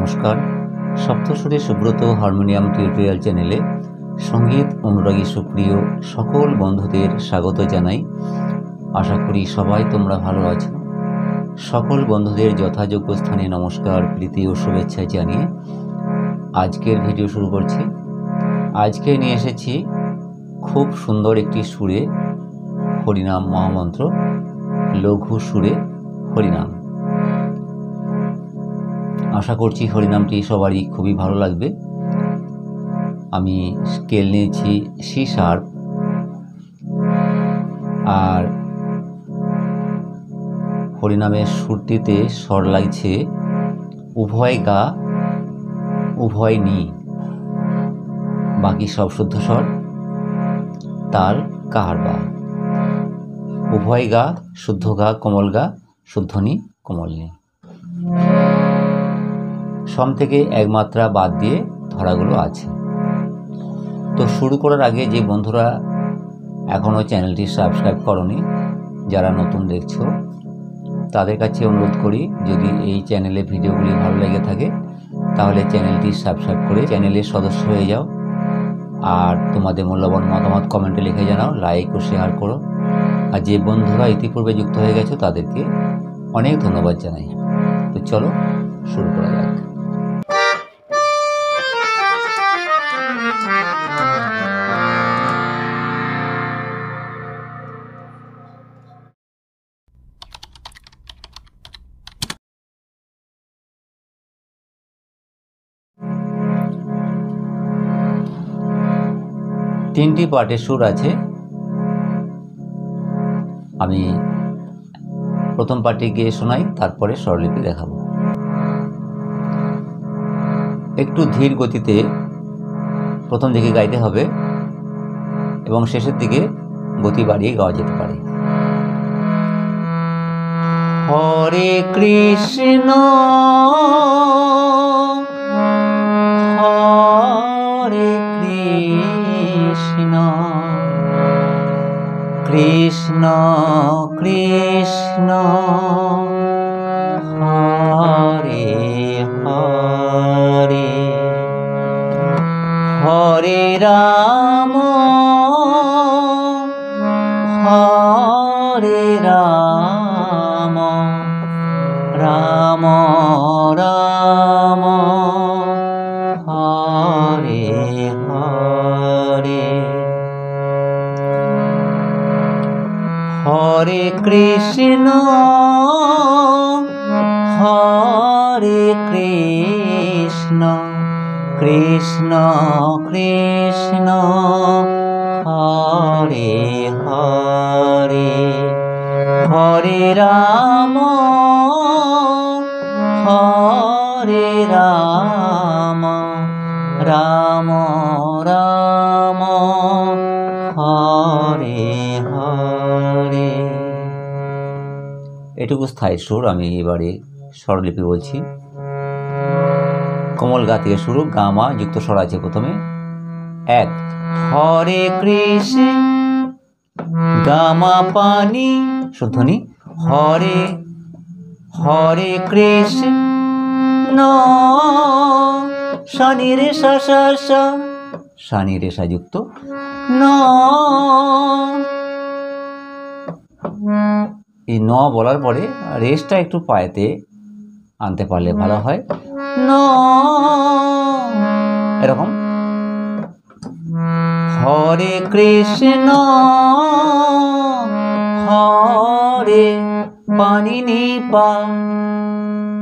নমস্কার। সপ্তস্বরে Subrata harmonium tutorial চ্যানেলে সঙ্গীত অনুরাগী সুপ্রিয় সকল বন্ধুদের স্বাগত জানাই। আশা করি সবাই তোমরা ভালো আছো। সকল বন্ধুদের যথাযোগ্য স্থানে নমস্কার, প্রীতি ও শুভেচ্ছা জানিয়ে আজকের ভিডিও শুরু করছি। আজকে নিয়ে এসেছি খুব সুন্দর একটি সুরে হরিনাম মহামন্ত্র, লঘু সুরে হরিনাম। আশা করছি হরিনামটি সবারই খুবই ভালো লাগবে। আমি স্কেল নিয়েছি সি শার্প, আর হরিনামের সুরটিতে স্বর লাগছে উভয় গা উভয় নি, বাকি সব শুদ্ধ স্বর, তাল কাহার বা। উভয় গা শুদ্ধ গা কোমল গা, শুদ্ধ নি কোমল নি। সম থেকে এক মাত্রা বাদ দিয়ে ধরাগুলো আছে। তো শুরু করার আগে যে বন্ধুরা এখনও চ্যানেলটি সাবস্ক্রাইব করনি, যারা নতুন দেখছো তাদের কাছে অনুরোধ করি, যদি এই চ্যানেলে ভিডিওগুলি ভালো লেগে থাকে তাহলে চ্যানেলটি সাবস্ক্রাইব করে চ্যানেলের সদস্য হয়ে যাও। আর তোমাদের মূল্যবান মতামত কমেন্টে লিখে জানাও, লাইক ও শেয়ার করো। আর যে বন্ধুরা ইতিপূর্বে যুক্ত হয়ে গেছো তাদেরকে অনেক ধন্যবাদ জানাই। তো চলো শুরু করা যাক। তিনটি পার্টের সুর আছে। আমি প্রথম পার্টি গিয়ে শোনাই, তারপরে স্বরলিপি দেখাবো। একটু ধীর গতিতে প্রথম দিকে গাইতে হবে এবং শেষের দিকে গতি বাড়িয়ে গাওয়া যেতে পারে। হরে কৃষ্ণ হরে কৃষ্ণ কৃষ্ণ কৃষ্ণ হরে হরে, হরে রাম হরে রাম, রাম রাম হরে হরে, হরে কৃষ্ণ হরে কৃষ্ণ কৃষ্ণ কৃষ্ণ হরে হরে, হরে রাম হরে রাম, রাম রাম হরে হরে। এটুকু স্থায়ী সুর। আমি এবারে স্বরলিপি বলছি। কোমল গা থেকে শুরু, গা মা যুক্ত স্বর আছে প্রথমে। এক, হরে কৃষ্ণ গা মা পানি শুদ্ধনি, হরে হরে কৃষ্ণ শনি রে সা সা সা, শনি রে সা যুক্ত ন। এই ন বলার পরে রেসটা একটু পায়েতে আনতে পারলে ভালো হয়। ন এরকম। হরে কৃষ্ণ হরে পানি নি পা,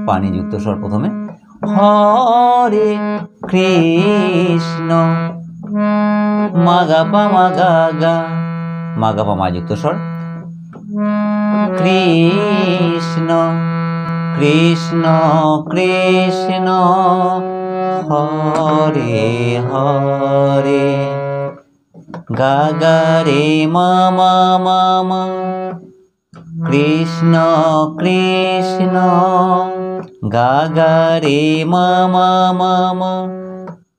পানি যুক্ত স্বর প্রথমে। হরে কৃষ্ণ মাগা পা মাগা গা, মাগা পা মা যুক্ত স্বর। কৃষ্ণ কৃষ্ণ কৃষ্ণ হরে হরে, গা গা রে মা মা মা মা, কৃষ্ণ কৃষ্ণ গা গা রে মা মা মা মা।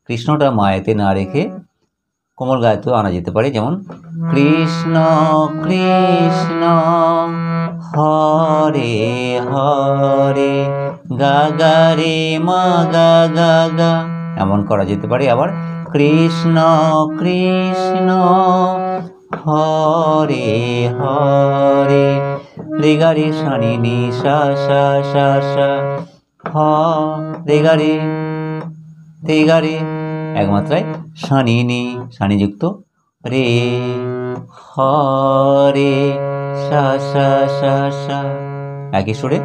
কৃষ্ণটা মায়েতে না রেখে কোমল গায়তেও আনা যেতে পারে, যেমন কৃষ্ণ কৃষ্ণ হরে হরে গা গা রে মা গা গা গা, এমন করা যেতে পারে। আবার কৃষ্ণ কৃষ্ণ হরে হরে, রে গা রে সা নি নি সা সা সা সা, হ রে গা রে তে গা রে, এক মাত্রায় সা নি নি, সা নি যুক্ত রে, হরে সা সা সা সা, একই সুরে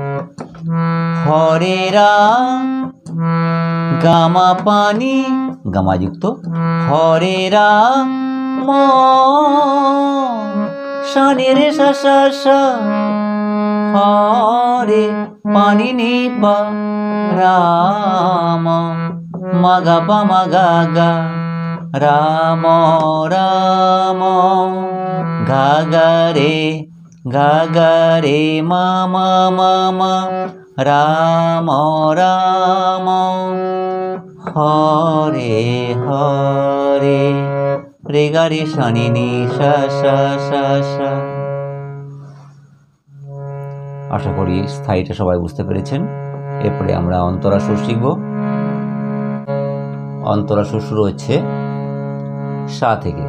হরে রাম গামা পানি, গামা যুক্ত হরে রাম সা নি রে সা সা সা, হরে পানি নি পা রাম মা গা পা মা গা গা, রাম রাম গা গা রে মা মা মা মা, রাম রাম হরে হরে, রে গা রে সা নি নি সা সা সা সা। আশা করি স্থায়ীটা সবাই বুঝতে পেরেছেন। এরপরে আমরা অন্তরা সুর শিখব। অন্তরা সুর শুরু হচ্ছে সা থেকে,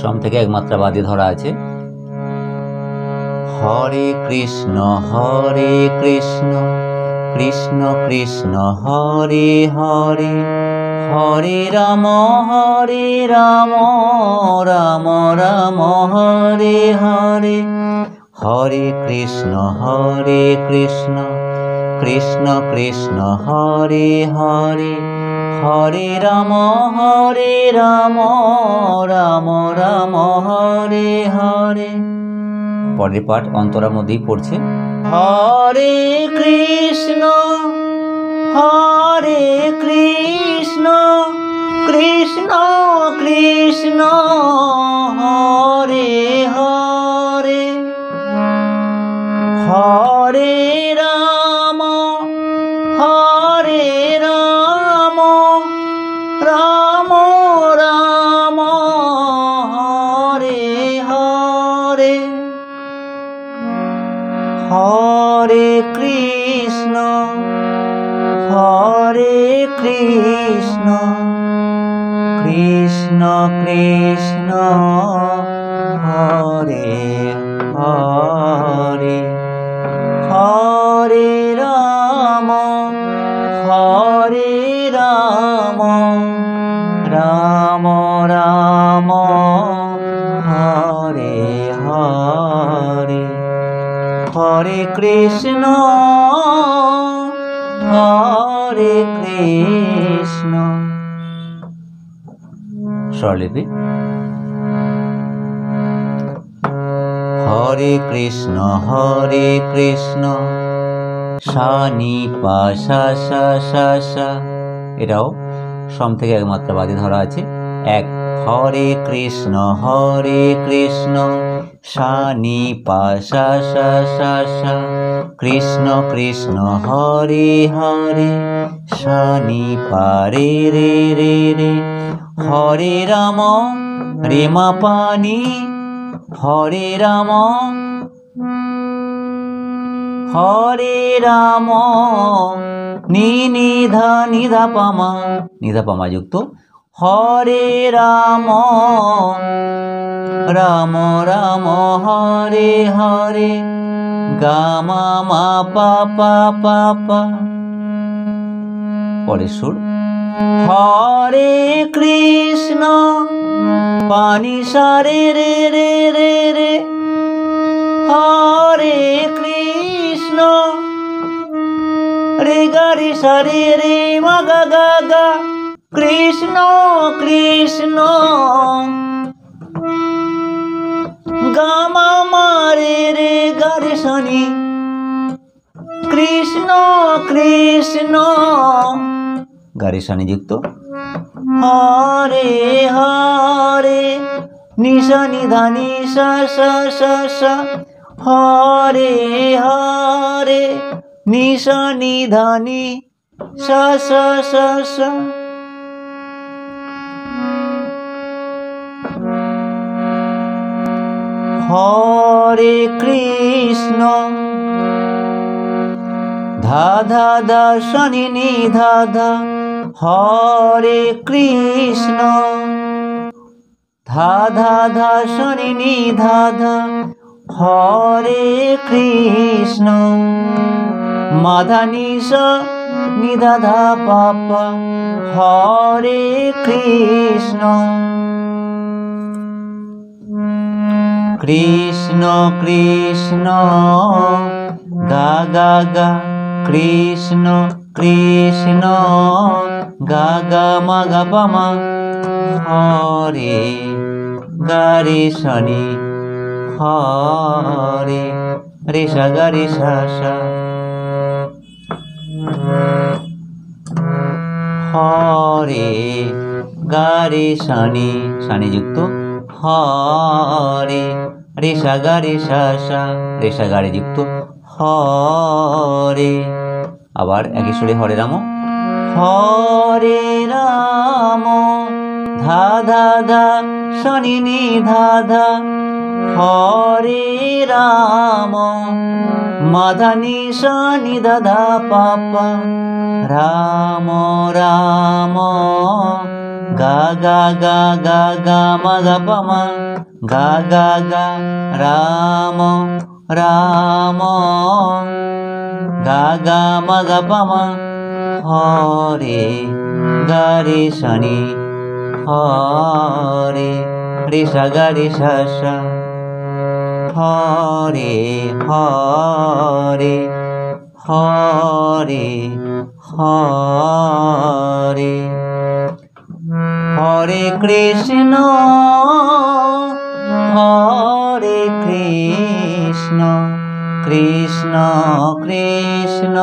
সম থেকে এক মাত্রা বাদ দিয়ে ধরা আছে। হরে কৃষ্ণ কৃষ্ণ কৃষ্ণ হরে হরে, হরে রাম রাম রাম হরে হরে, হরে কৃষ্ণ কৃষ্ণ কৃষ্ণ হরে হরে, হরে রাম রাম রাম হরে হরে। পরের পাঠ অন্তরার মধ্যেই পড়ছে। হরে কৃষ্ণ কৃষ্ণ কৃষ্ণ হরে হরে, হরে রাম রাম রাম হরে হরে, হরে কৃষ্ণ কৃষ্ণ কৃষ্ণ হরে হরে, হরে রাম রাম রাম হরে হরে, হরে কৃষ্ণ স্বরলিপি। হরে কৃষ্ণ সা নি পা সা সা সা সা, এটাও সম থেকে এক মাত্রা বাদে ধরা আছে। এক, হরে কৃষ্ণ সা নি পা সা সা সা সা, কৃষ্ণ কৃষ্ণ হরে হরে, সা নি পা রে রে রে রে, হরে রাম রে মা পানি, হরে রাম নি নি ধা পামা যুক্ত, হরে রাম রাম রাম হরে হরে, গা মা মা পা পা পা পা। পরের সুর হরে কৃষ্ণ পানি সা রে রে রে রে রে, হরে কৃষ্ণ রে গা রে সা রে রে মা গা গা গা, কৃষ্ণ কৃষ্ণ গা মা মা রে রে গা রে সা নি, কৃষ্ণ কৃষ্ণ গা রে সা নি যুক্ত, হরে হরে নি সা নি ধা নি সা সা সা সা, হরে হরে নি সা নি ধা নি সা সা সা সা। হরে কৃষ্ণ ধা ধা ধা শনি নি ধা ধা হরে কৃষ্ণ ধা ধা ধা শনি নি ধা ধা হরে কৃষ্ণ মাধা নিশা নিধা ধা পাপা হরে কৃষ্ণ কৃষ্ণ কৃষ্ণ গা গা গা কৃষ্ণ কৃষ্ণ গা গা মা গা পা মা হরে গা রে শনি হরে রে সা গা রে সা সা হরে গা রে শনি শনি যুক্ত হরে রে সা গা রে সা সা রে সা গা রে যুক্ত হরে আবার একই সুরে হরে রাম হরে রাম ধা ধা ধা শনি নি ধা ধা হরে রাম মাধা নি শনি ধা ধা পাপা রাম রাম গা গা গা গা গা মা গা পা মা গা গা গা রাম রাম গা গা মা গা পা মা হরে গা রে শনি হরে রে সা গা রে সা সা হরে হরে হরে হরে হরে কৃষ্ণ হরে কৃষ্ণ কৃষ্ণ কৃষ্ণ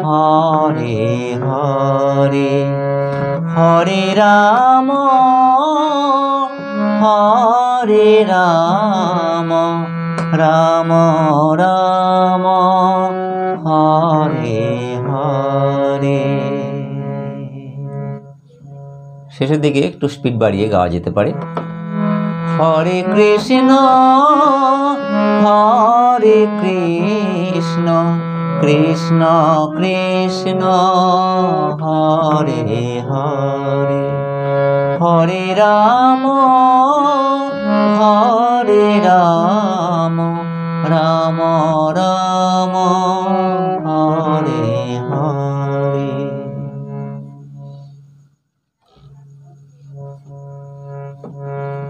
হরে হরে হরে রাম হরে রাম রাম রাম হরে হরে শেষের দিকে একটু স্পিড বাড়িয়ে গাওয়া যেতে পারে হরে কৃষ্ণ হরে কৃষ্ণ কৃষ্ণ কৃষ্ণ হরে হরে হরে রাম হরে রাম রাম রাম হরে হরে।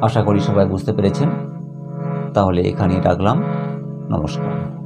আশা করি সবাই বুঝতে পেরেছেন। তাহলে এখানেই রাখলাম। নমস্কার।